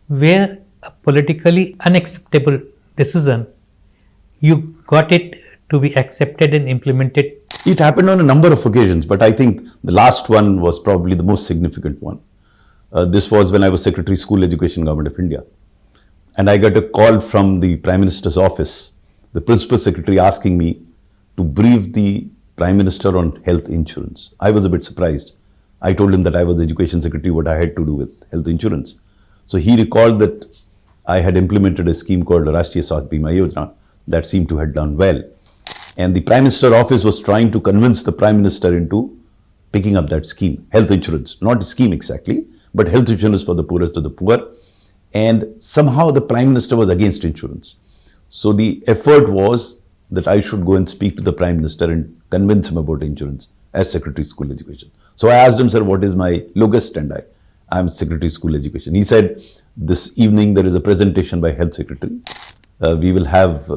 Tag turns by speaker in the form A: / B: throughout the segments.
A: where a politically unacceptable decision, you got it to be accepted and implemented?
B: It happened on a number of occasions, but I think the last one was probably the most significant one. This was when I was Secretary School Education, Government of India. And I got a call from the Prime Minister's office, the Principal Secretary asking me to brief the Prime Minister on health insurance. I was a bit surprised. I told him that I was Education Secretary, what I had to do with health insurance. So he recalled that I had implemented a scheme called Rashtriya Swasthya Bima Yojana that seemed to have done well. And the Prime Minister's office was trying to convince the Prime Minister into picking up that scheme, health insurance, not a scheme exactly, but health insurance for the poorest of the poor. And somehow the Prime Minister was against insurance. So the effort was that I should go and speak to the Prime Minister and convince him about insurance as Secretary School Education. So I asked him, sir, what is my locus standi? I'm Secretary School Education. He said, this evening there is a presentation by Health Secretary. We will have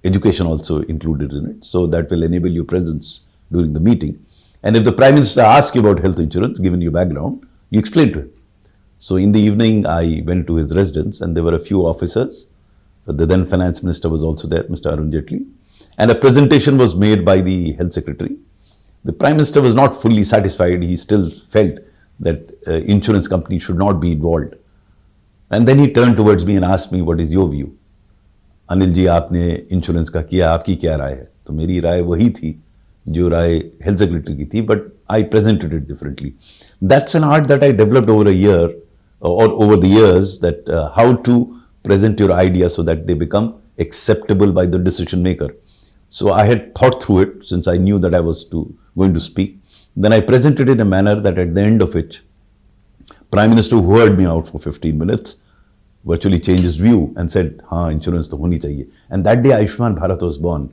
B: education also included in it. So that will enable your presence during the meeting. And if the Prime Minister asks you about health insurance, given your background, you explain to him. So in the evening, I went to his residence and there were a few officers. The then Finance Minister was also there, Mr. Arun Jaitley. And a presentation was made by the Health Secretary. The Prime Minister was not fully satisfied. He still felt that insurance companies should not be involved. And then he turned towards me and asked me, what is your view? Anil ji, आपने insurance का किया, आपकी क्या राय है? तो मेरी राय वही थी जो राय हेल्थ सेक्रेटरी की थी, but I presented it differently. That's an art that I developed over a year or over the years, that how to present your idea so that they become acceptable by the decision maker. So I had thought through it since I knew that I was going to speak. Then I presented it in a manner that at the end of it, Prime Minister, who heard me out for 15 minutes, virtually changed his view and said, हाँ, insurance तो होनी चाहिए. And that day Ayushman Bharat was born.